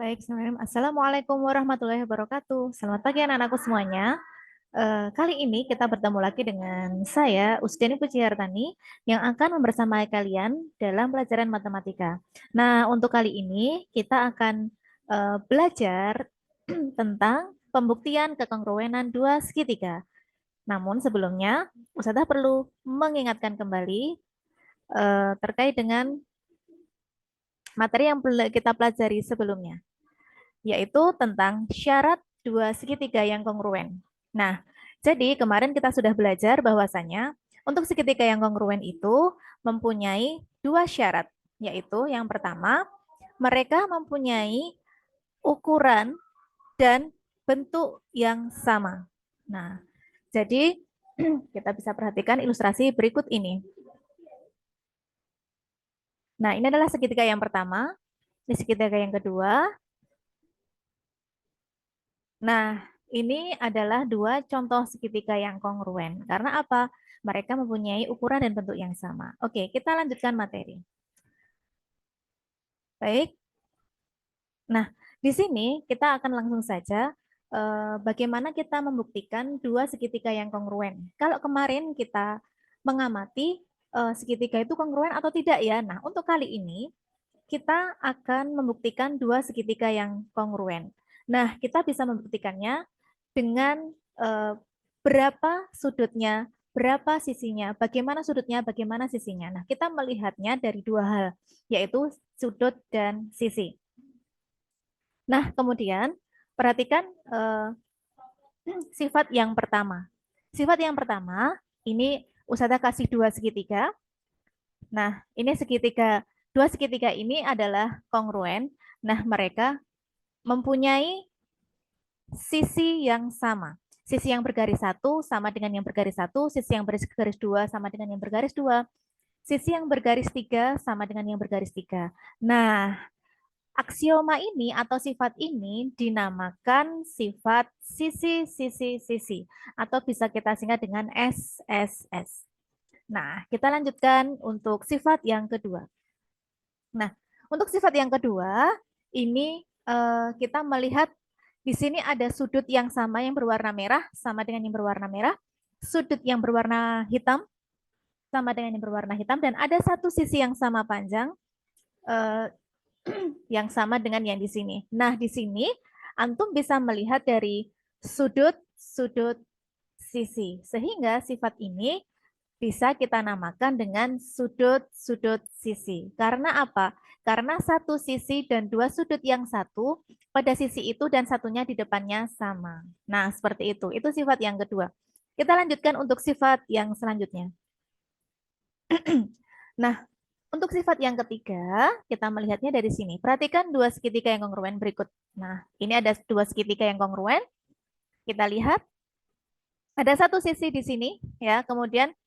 Baik, Bismillahirrahmanirrahim. Assalamualaikum warahmatullahi wabarakatuh. Selamat pagi anak-anakku semuanya. Kali ini kita bertemu lagi dengan saya, Usdeni Pujiartani, yang akan membersamai kalian dalam pelajaran matematika. Nah, untuk kali ini kita akan belajar tentang pembuktian kekongruenan dua segitiga. Namun sebelumnya, Ustazah perlu mengingatkan kembali terkait dengan materi yang kita pelajari sebelumnya, yaitu tentang syarat dua segitiga yang kongruen. Nah, jadi kemarin kita sudah belajar bahwasanya untuk segitiga yang kongruen itu mempunyai dua syarat, yaitu yang pertama, mereka mempunyai ukuran dan bentuk yang sama. Nah, jadi kita bisa perhatikan ilustrasi berikut ini. Nah, ini adalah segitiga yang pertama, ini segitiga yang kedua. Nah, ini adalah dua contoh segitiga yang kongruen. Karena apa? Mereka mempunyai ukuran dan bentuk yang sama. Oke, kita lanjutkan materi. Baik. Nah, di sini kita akan langsung saja bagaimana kita membuktikan dua segitiga yang kongruen. Kalau kemarin kita mengamati segitiga itu kongruen atau tidak ya. Nah, untuk kali ini kita akan membuktikan dua segitiga yang kongruen. Nah, kita bisa membuktikannya dengan berapa sudutnya, berapa sisinya, bagaimana sudutnya, bagaimana sisinya. Nah, kita melihatnya dari dua hal, yaitu sudut dan sisi. Nah, kemudian perhatikan sifat yang pertama. Sifat yang pertama, ini Ustazah kasih dua segitiga. Nah, ini segitiga, dua segitiga ini adalah kongruen. Nah, mereka mempunyai sisi yang sama. Sisi yang bergaris satu sama dengan yang bergaris satu, sisi yang bergaris dua sama dengan yang bergaris dua, sisi yang bergaris tiga sama dengan yang bergaris tiga. Nah, aksioma ini atau sifat ini dinamakan sifat sisi-sisi-sisi atau bisa kita singkat dengan SSS. Nah, kita lanjutkan untuk sifat yang kedua. Nah, untuk sifat yang kedua, ini kita melihat di sini ada sudut yang sama yang berwarna merah sama dengan yang berwarna merah, sudut yang berwarna hitam sama dengan yang berwarna hitam, dan ada satu sisi yang sama panjang eh, yang sama dengan yang di sini. Nah, di sini antum bisa melihat dari sudut-sudut sisi, sehingga sifat ini bisa kita namakan dengan sudut-sudut sisi. Karena apa? Karena satu sisi dan dua sudut yang satu pada sisi itu dan satunya di depannya sama. Nah, seperti itu. Itu sifat yang kedua. Kita lanjutkan untuk sifat yang selanjutnya. Nah, untuk sifat yang ketiga, kita melihatnya dari sini. Perhatikan dua segitiga yang kongruen berikut. Nah, ini ada dua segitiga yang kongruen. Kita lihat ada satu sisi di sini, ya. Kemudian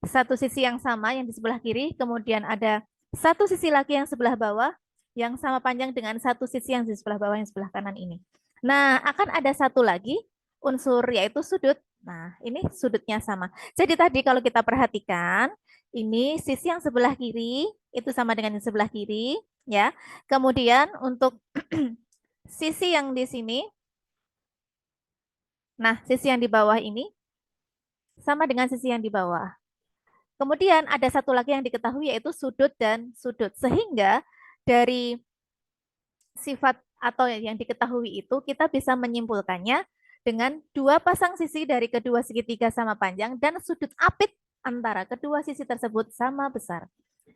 satu sisi yang sama yang di sebelah kiri, kemudian ada satu sisi lagi yang sebelah bawah yang sama panjang dengan satu sisi yang di sebelah bawah yang sebelah kanan ini. Nah, akan ada satu lagi unsur yaitu sudut. Nah, ini sudutnya sama. Jadi tadi kalau kita perhatikan, ini sisi yang sebelah kiri itu sama dengan yang sebelah kiri, ya. Kemudian untuk sisi yang di sini, nah, sisi yang di bawah ini sama dengan sisi yang di bawah. Kemudian ada satu lagi yang diketahui yaitu sudut dan sudut. Sehingga dari sifat atau yang diketahui itu kita bisa menyimpulkannya dengan dua pasang sisi dari kedua segitiga sama panjang dan sudut apit antara kedua sisi tersebut sama besar.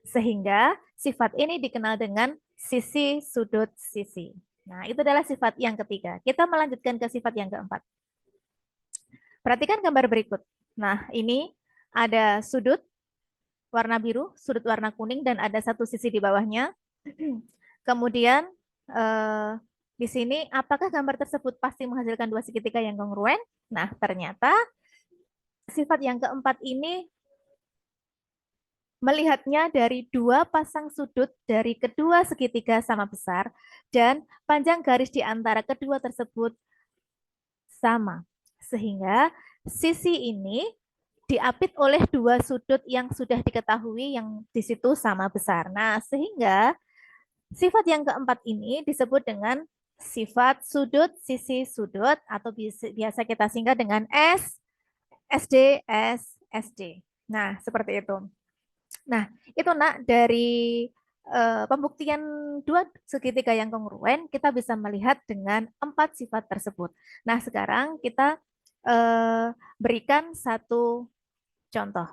Sehingga sifat ini dikenal dengan sisi sudut sisi. Nah, itu adalah sifat yang ketiga. Kita melanjutkan ke sifat yang keempat. Perhatikan gambar berikut. Nah, ini ada sudut warna biru, sudut warna kuning, dan ada satu sisi di bawahnya. Kemudian di sini apakah gambar tersebut pasti menghasilkan dua segitiga yang kongruen? Nah, ternyata sifat yang keempat ini melihatnya dari dua pasang sudut dari kedua segitiga sama besar dan panjang garis di antara kedua tersebut sama. Sehingga sisi ini diapit oleh dua sudut yang sudah diketahui yang di situ sama besar. Nah, sehingga sifat yang keempat ini disebut dengan Sifat sudut, sisi sudut, atau biasa kita singkat dengan S, SD, S, SD. Nah, seperti itu. Nah, itu nak dari pembuktian dua segitiga yang kongruen, kita bisa melihat dengan 4 sifat tersebut. Nah, sekarang kita berikan satu contoh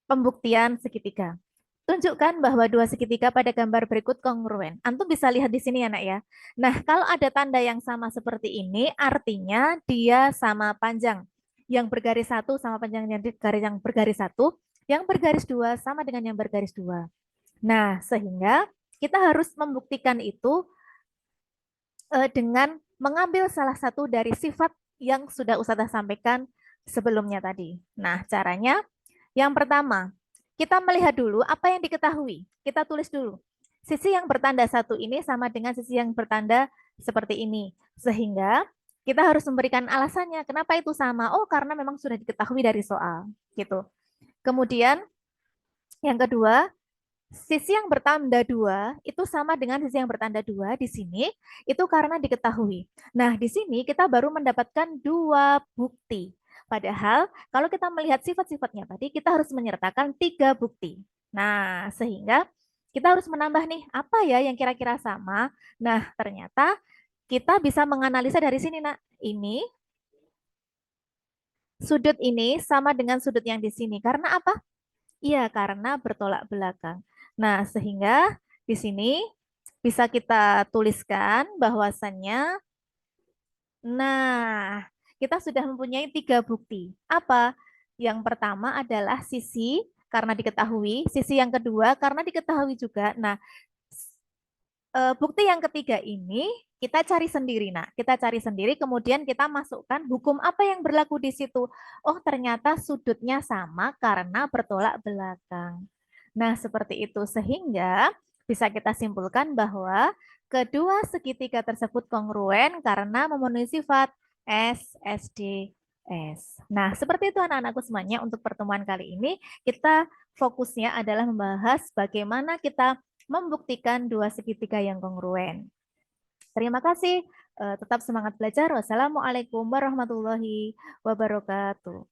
pembuktian segitiga. Tunjukkan bahwa dua segitiga pada gambar berikut kongruen. Antum bisa lihat di sini ya, nak ya. Nah, kalau ada tanda yang sama seperti ini, artinya dia sama panjang. Yang bergaris satu sama panjang yang bergaris satu, yang bergaris dua sama dengan yang bergaris dua. Nah, sehingga kita harus membuktikan itu dengan mengambil salah satu dari sifat yang sudah Ustazah sampaikan sebelumnya tadi. Nah, caranya yang pertama, kita melihat dulu apa yang diketahui. Kita tulis dulu. Sisi yang bertanda satu ini sama dengan sisi yang bertanda seperti ini. Sehingga kita harus memberikan alasannya. Kenapa itu sama? Oh, karena memang sudah diketahui dari soal. Gitu. Kemudian yang kedua, sisi yang bertanda dua itu sama dengan sisi yang bertanda dua di sini itu karena diketahui. Nah, di sini kita baru mendapatkan dua bukti. Padahal kalau kita melihat sifat-sifatnya tadi, kita harus menyertakan tiga bukti. Nah, sehingga kita harus menambah nih, apa ya yang kira-kira sama? Nah, ternyata kita bisa menganalisa dari sini, nak. Ini sudut ini sama dengan sudut yang di sini. Karena apa? Iya, karena bertolak belakang. Nah, sehingga di sini bisa kita tuliskan bahwasannya, nah, kita sudah mempunyai tiga bukti. Apa? Yang pertama adalah sisi karena diketahui, sisi yang kedua karena diketahui juga. Nah, bukti yang ketiga ini kita cari sendiri, nah. Kita cari sendiri, kemudian kita masukkan hukum apa yang berlaku di situ. Oh, ternyata sudutnya sama karena bertolak belakang. Nah, seperti itu sehingga bisa kita simpulkan bahwa kedua segitiga tersebut kongruen karena memenuhi sifat S, S, D, S. Nah, seperti itu anak-anakku semuanya untuk pertemuan kali ini kita fokusnya adalah membahas bagaimana kita membuktikan dua segitiga yang kongruen. Terima kasih. Tetap semangat belajar. Wassalamualaikum warahmatullahi wabarakatuh.